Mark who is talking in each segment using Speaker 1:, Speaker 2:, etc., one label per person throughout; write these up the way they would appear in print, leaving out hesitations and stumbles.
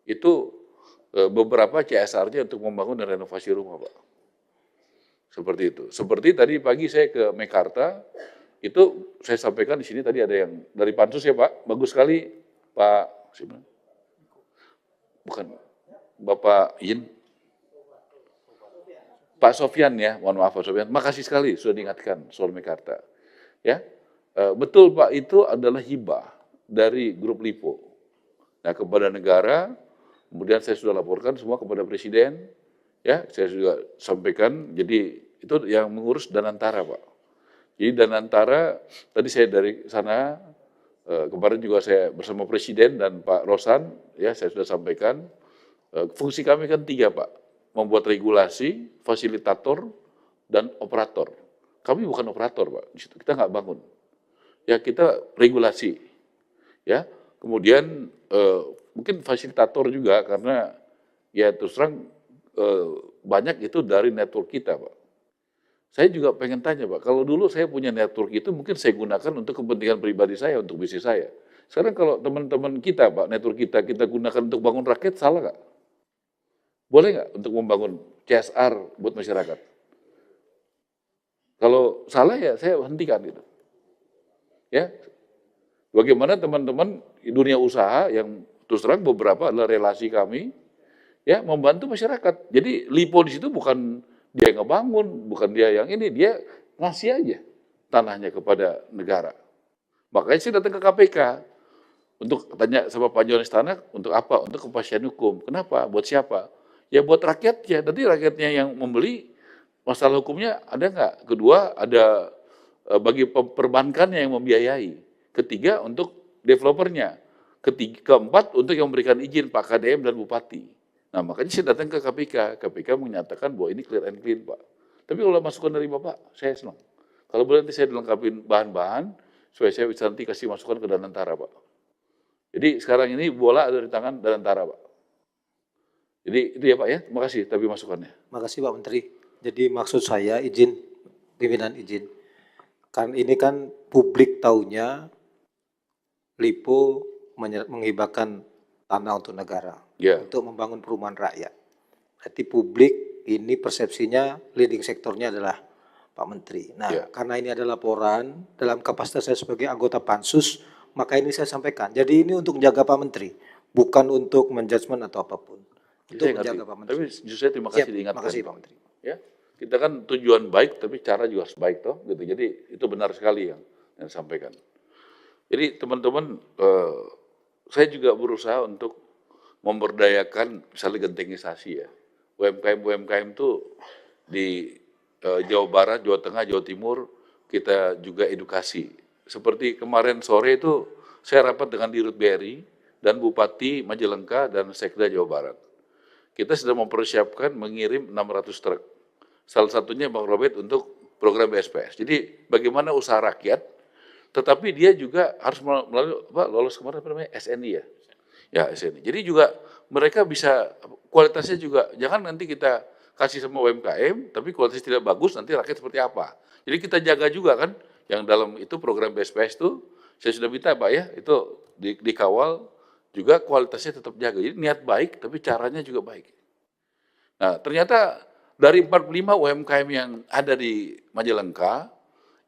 Speaker 1: itu beberapa CSR-nya untuk membangun dan renovasi rumah, Pak. Seperti itu. Seperti tadi pagi saya ke Mekarta, itu saya sampaikan di sini tadi ada yang dari Pansus ya Pak, bagus sekali Pak, bukan Bapak Yin, Pak Sofyan ya, mohon maaf Pak Sofyan, makasih sekali sudah diingatkan soal Mekarta. Ya, betul Pak, itu adalah hibah dari grup Lipo. Nah kepada negara, kemudian saya sudah laporkan semua kepada Presiden, ya saya juga sampaikan, jadi itu yang mengurus Danantara Pak. Jadi Danantara, tadi saya dari sana, kemarin juga saya bersama Presiden dan Pak Rosan, ya saya sudah sampaikan, fungsi kami kan 3 Pak, membuat regulasi, fasilitator, dan operator. Kami bukan operator Pak, di situ kita nggak bangun. Ya kita regulasi, ya kemudian mungkin fasilitator juga karena ya terus terang banyak itu dari network kita Pak. Saya juga pengen tanya Pak, kalau dulu saya punya network itu mungkin saya gunakan untuk kepentingan pribadi saya, untuk bisnis saya. Sekarang kalau teman-teman kita Pak, network kita gunakan untuk bangun rakyat, salah nggak? Boleh nggak untuk membangun CSR buat masyarakat? Kalau salah ya saya hentikan gitu. Ya, bagaimana teman-teman di dunia usaha yang terus terang beberapa adalah relasi kami, ya membantu masyarakat. Jadi Lipo di situ bukan dia yang ngebangun, bukan dia yang ini, dia ngasih aja tanahnya kepada negara. Makanya saya datang ke KPK untuk tanya sama Pak Johannes Tanak, untuk apa? Untuk kepastian hukum. Kenapa? Buat siapa? Ya buat rakyatnya. Nanti rakyatnya yang membeli, masalah hukumnya ada nggak? Kedua, ada bagi perbankannya yang membiayai. Ketiga, untuk developernya. Keempat, untuk yang memberikan izin Pak KDM dan Bupati. Nah, makanya saya datang ke KPK. KPK menyatakan bahwa ini clear and clean, Pak. Tapi kalau masukan dari Bapak, saya senang. Kalau boleh nanti saya dilengkapi bahan-bahan, supaya saya bisa nanti kasih masukan ke Danantara, Pak. Jadi sekarang ini bola ada di tangan Danantara, Pak. Jadi itu ya Pak ya, terima kasih tapi masukannya.
Speaker 2: Terima kasih Pak Menteri. Jadi maksud saya izin, pimpinan izin. Kan ini kan publik taunya Lipo menghibahkan tanah untuk negara, untuk membangun perumahan rakyat. Berarti publik ini persepsinya leading sektornya adalah Pak Menteri. Nah, karena ini ada laporan dalam kapasitas saya sebagai anggota Pansus, maka ini saya sampaikan. Jadi ini untuk menjaga Pak Menteri, bukan untuk menjudgment atau apapun. Untuk menjaga Pak Menteri.
Speaker 1: Tapi justru saya terima kasih diingatkan.
Speaker 2: Terima kasih Pak Menteri.
Speaker 1: Ya, kita kan tujuan baik, tapi cara juga harus baik toh, gitu. Jadi itu benar sekali yang disampaikan. Jadi teman-teman, saya juga berusaha untuk memberdayakan misalnya gentingisasi ya. UMKM itu di Jawa Barat, Jawa Tengah, Jawa Timur, kita juga edukasi. Seperti kemarin sore itu saya rapat dengan Dirut BRI dan Bupati Majalengka dan Sekda Jawa Barat. Kita sedang mempersiapkan mengirim 600 truk. Salah satunya Bang Robert untuk program BSPS. Jadi bagaimana usaha rakyat, tetapi dia juga harus melalui lolos kemarin apa namanya SNI ya. Ya SNI. Jadi juga mereka bisa kualitasnya juga jangan nanti kita kasih sama UMKM, tapi kualitasnya tidak bagus, nanti rakyat seperti apa. Jadi kita jaga juga kan, yang dalam itu program BSPS itu, saya sudah minta Pak ya, itu dikawal, juga kualitasnya tetap jaga. Jadi niat baik, tapi caranya juga baik. Nah ternyata dari 45 UMKM yang ada di Majalengka,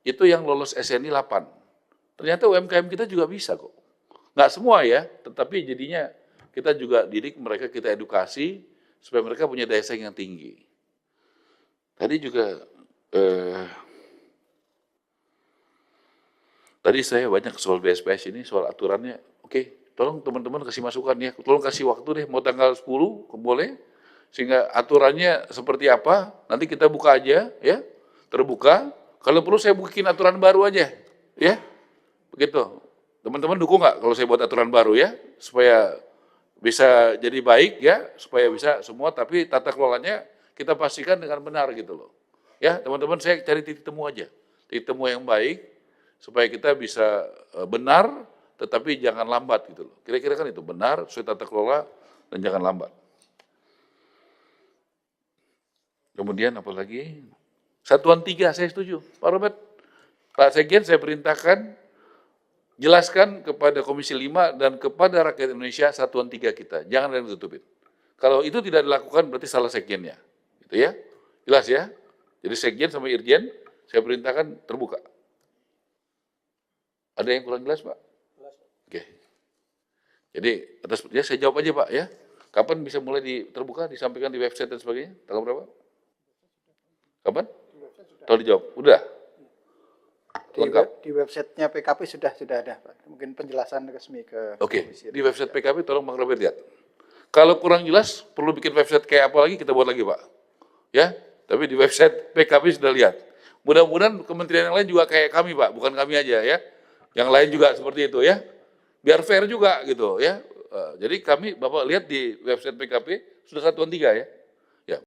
Speaker 1: itu yang lolos SNI 8. Ternyata UMKM kita juga bisa kok. Nggak semua ya, tetapi jadinya kita juga didik mereka, kita edukasi, supaya mereka punya daya saing yang tinggi. Tadi juga, tadi saya banyak soal BSPS ini, soal aturannya. Oke, tolong teman-teman kasih masukan ya, tolong kasih waktu deh, mau tanggal 10, boleh? Sehingga aturannya seperti apa, nanti kita buka aja ya, terbuka. Kalau perlu saya bikin aturan baru aja, ya, begitu. Teman-teman dukung nggak kalau saya buat aturan baru ya, supaya bisa jadi baik ya, supaya bisa semua, tapi tata kelolanya kita pastikan dengan benar gitu loh. Ya teman-teman, saya cari titik temu aja, titik temu yang baik, supaya kita bisa benar, tetapi jangan lambat gitu loh. Kira-kira kan itu, benar, sesuai tata kelola, dan jangan lambat. Kemudian apa lagi? Satuan 3, saya setuju. Pak Robert, Pak Sekjen saya perintahkan, jelaskan kepada Komisi 5 dan kepada rakyat Indonesia Satuan 3 kita. Jangan ada yang tutupin. Kalau itu tidak dilakukan berarti salah sekjennya. Gitu ya. Jelas ya. Jadi sekjen sama irjen saya perintahkan terbuka. Ada yang kurang jelas, Pak? Oke. Jadi atas ya saya jawab aja, Pak ya. Kapan bisa mulai terbuka, disampaikan di website dan sebagainya? Tanggal berapa? Kapan? Tahu dijawab. Udah. Lengkap.
Speaker 3: Di websitenya PKP sudah ada, Pak. Mungkin penjelasan resmi ke
Speaker 1: Oke,
Speaker 3: Komisi.
Speaker 1: di website PKP tolong Bang Robert lihat. Kalau kurang jelas, perlu bikin website kayak apa lagi, kita buat lagi, Pak. Ya, tapi di website PKP sudah lihat. Mudah-mudahan kementerian yang lain juga kayak kami, Pak, bukan kami aja ya. Yang lain juga seperti itu ya. Biar fair juga gitu ya. Jadi kami, Bapak lihat di website PKP sudah Satuan 3 ya.